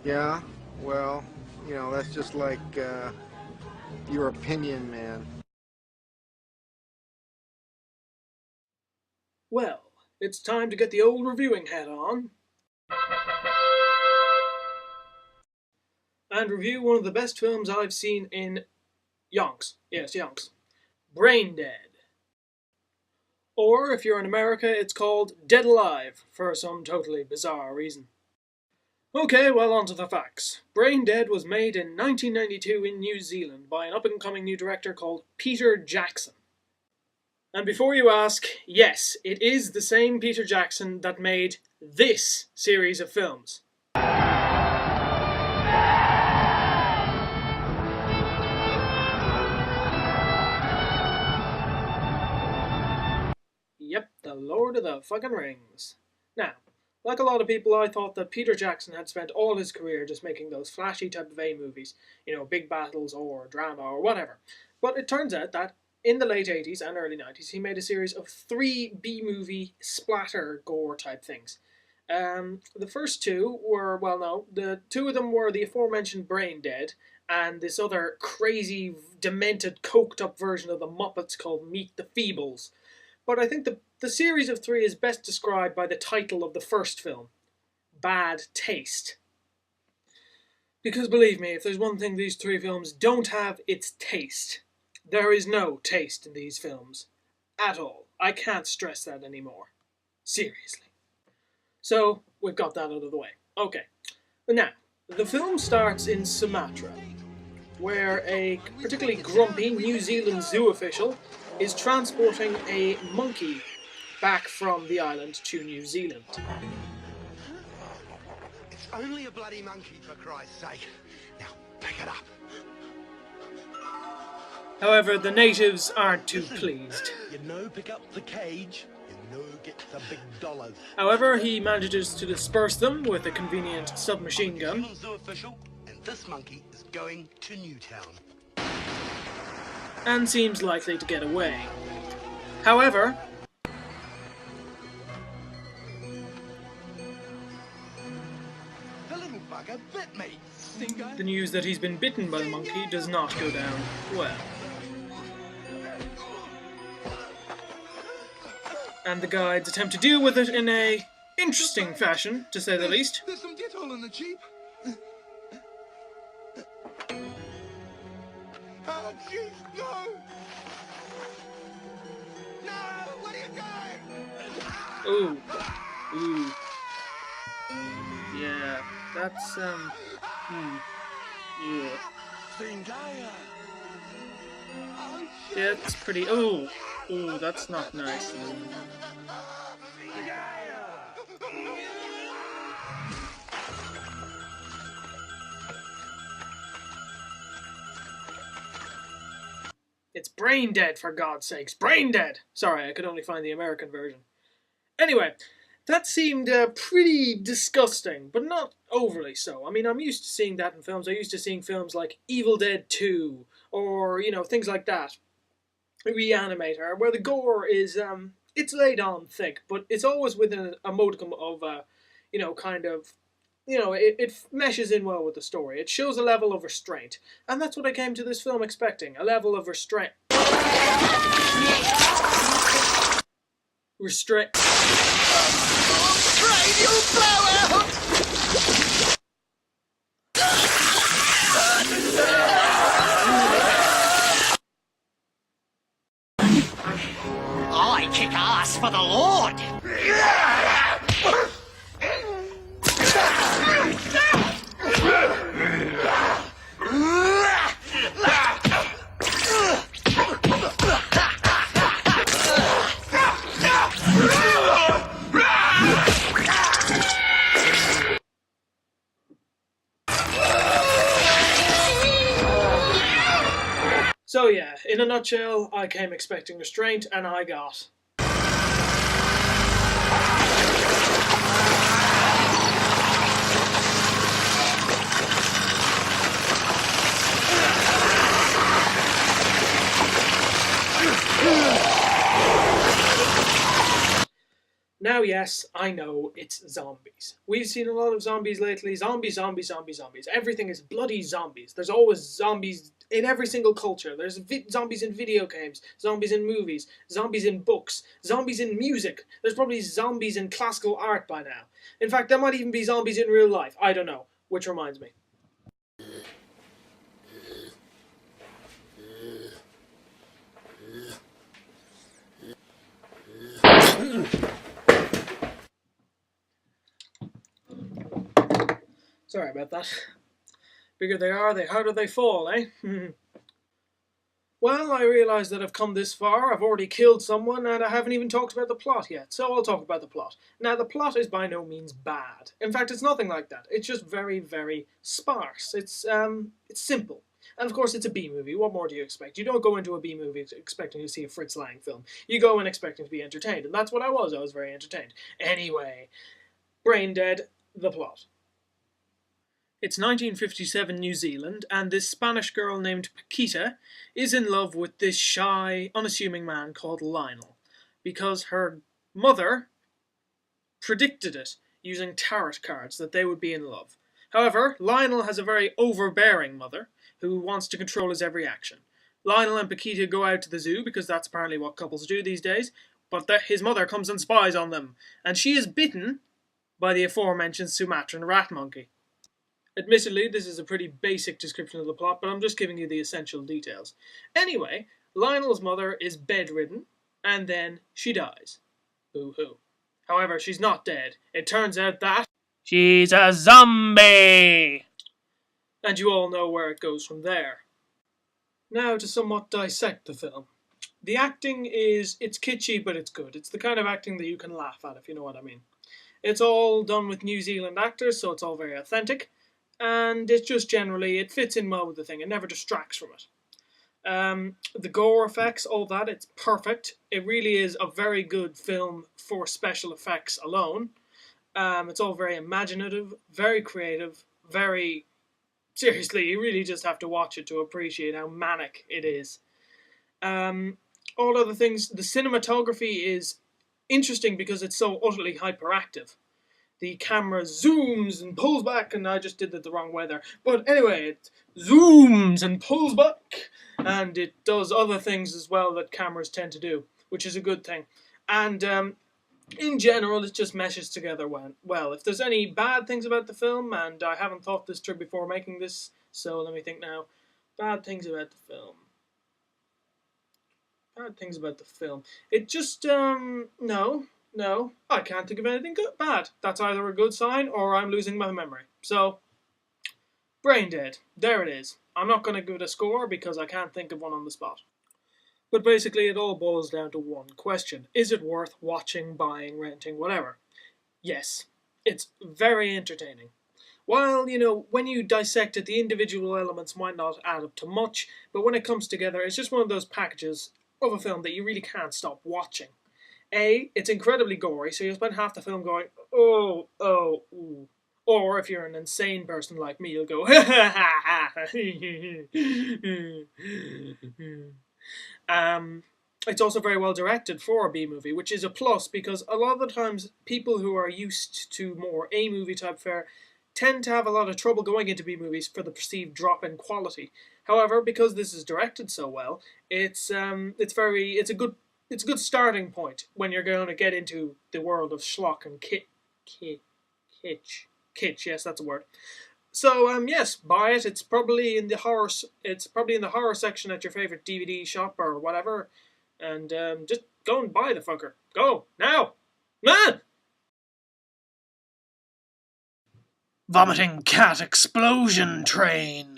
Yeah, well, that's just like your opinion, man. Well, it's time to get the old reviewing hat on and review one of the best films I've seen in yonks. Yes, yonks. Braindead. Or, if you're in America, it's called Dead Alive, for some totally bizarre reason. Okay, well, on to the facts. Braindead was made in 1992 in New Zealand by an up-and-coming new director called Peter Jackson. And before you ask, yes, it is the same Peter Jackson that made this series of films. Yep, the Lord of the fucking Rings. Now, like a lot of people, I thought that Peter Jackson had spent all his career just making those flashy type of A movies, big battles or drama or whatever. But it turns out that in the late 80s and early 90s, he made a series of 3 B-movie splatter gore type things. The first two were, well, no, the two of them were the aforementioned Braindead and this other crazy, demented, coked up version of the Muppets called Meet the Feebles. But I think the series of 3 is best described by the title of the first film, Bad Taste. Because believe me, if there's one thing these 3 films don't have, it's taste. There is no taste in these films. At all. I can't stress that anymore. Seriously. So, we've got that out of the way. Okay. Now, the film starts in Sumatra, where a particularly grumpy New Zealand zoo official is transporting a monkey back from the island to New Zealand. It's only a bloody monkey, for Christ's sake. Now, pick it up. However, the natives aren't too pleased. Pick up the cage. Get the big dollars. However, he manages to disperse them with a convenient submachine gun. Zoo official, and this monkey is going to Newtown. And seems likely to get away. However, The little bugger bit me. the news that he's been bitten by the monkey does not go down well. And the guides attempt to deal with it in a interesting fashion, to say the least. There's some Dettol in the Jeep. Oh, jeez, no! No! What are you doing? Ooh. Ooh. Yeah, that's, yeah. Yeah, it's pretty, ooh. Ooh, that's not nice. It's Braindead, for God's sakes. Braindead! Sorry, I could only find the American version. Anyway, that seemed pretty disgusting, but not overly so. I mean, I'm used to seeing that in films. I'm used to seeing films like Evil Dead 2, or, things like that. Reanimator, where the gore is, it's laid on thick, but it's always within a modicum of, it meshes in well with the story. It shows a level of restraint. And that's what I came to this film expecting, a level of restraint. Restraint. I kick ass for the Lord! So yeah, in a nutshell, I came expecting restraint, and I got. Now, yes, I know it's zombies. We've seen a lot of zombies lately. Zombies, zombies, zombies, zombies. Everything is bloody zombies. There's always zombies in every single culture. There's zombies in video games, zombies in movies, zombies in books, zombies in music. There's probably zombies in classical art by now. In fact, there might even be zombies in real life. I don't know. Which reminds me. Sorry about that. Bigger they are, the harder they fall, eh? Well, I realise that I've come this far, I've already killed someone, and I haven't even talked about the plot yet, so I'll talk about the plot. Now, the plot is by no means bad. In fact, it's nothing like that. It's just very, very sparse. It's simple. And of course, it's a B-movie. What more do you expect? You don't go into a B-movie expecting to see a Fritz Lang film. You go in expecting to be entertained, and that's what I was. I was very entertained. Anyway, Braindead, the plot. It's 1957 New Zealand, and this Spanish girl named Paquita is in love with this shy, unassuming man called Lionel, because her mother predicted it using tarot cards that they would be in love. However, Lionel has a very overbearing mother who wants to control his every action. Lionel and Paquita go out to the zoo because that's apparently what couples do these days, but his mother comes and spies on them, and she is bitten by the aforementioned Sumatran rat monkey. Admittedly, this is a pretty basic description of the plot, but I'm just giving you the essential details. Anyway, Lionel's mother is bedridden, and then she dies. Boo-hoo. However, she's not dead. It turns out that she's a zombie! And you all know where it goes from there. Now to somewhat dissect the film. The acting it's kitschy, but it's good. It's the kind of acting that you can laugh at, if you know what I mean. It's all done with New Zealand actors, so it's all very authentic. And it just generally, it fits in well with the thing. It never distracts from it. The gore effects, all that, it's perfect. It really is a very good film for special effects alone. It's all very imaginative, very creative, very... Seriously, you really just have to watch it to appreciate how manic it is. All other things, the cinematography is interesting because it's so utterly hyperactive. The camera zooms and pulls back, and I just did it the wrong way there. But anyway, it zooms and pulls back, and it does other things as well that cameras tend to do, which is a good thing. And in general, it just meshes together well. If there's any bad things about the film, and I haven't thought this through before making this, so let me think now. Bad things about the film. Bad things about the film. It just, No, I can't think of anything bad. That's either a good sign or I'm losing my memory. So, Braindead. There it is. I'm not going to give it a score because I can't think of one on the spot. But basically it all boils down to one question. Is it worth watching, buying, renting, whatever? Yes. It's very entertaining. While, when you dissect it, the individual elements might not add up to much, but when it comes together, it's just one of those packages of a film that you really can't stop watching. It's incredibly gory, so you'll spend half the film going, oh, ooh. Or if you're an insane person like me, you'll go, ha ha ha ha. It's also very well directed for a B-movie, which is a plus because a lot of the times people who are used to more A-movie type fare tend to have a lot of trouble going into B-movies for the perceived drop in quality. However, because this is directed so well, it's a good starting point when you're going to get into the world of schlock and kitsch. Yes, that's a word. So yes, buy it. It's probably in the horror. It's probably in the horror section at your favorite DVD shop or whatever. And just go and buy the fucker. Go now, man. Vomiting cat explosion train.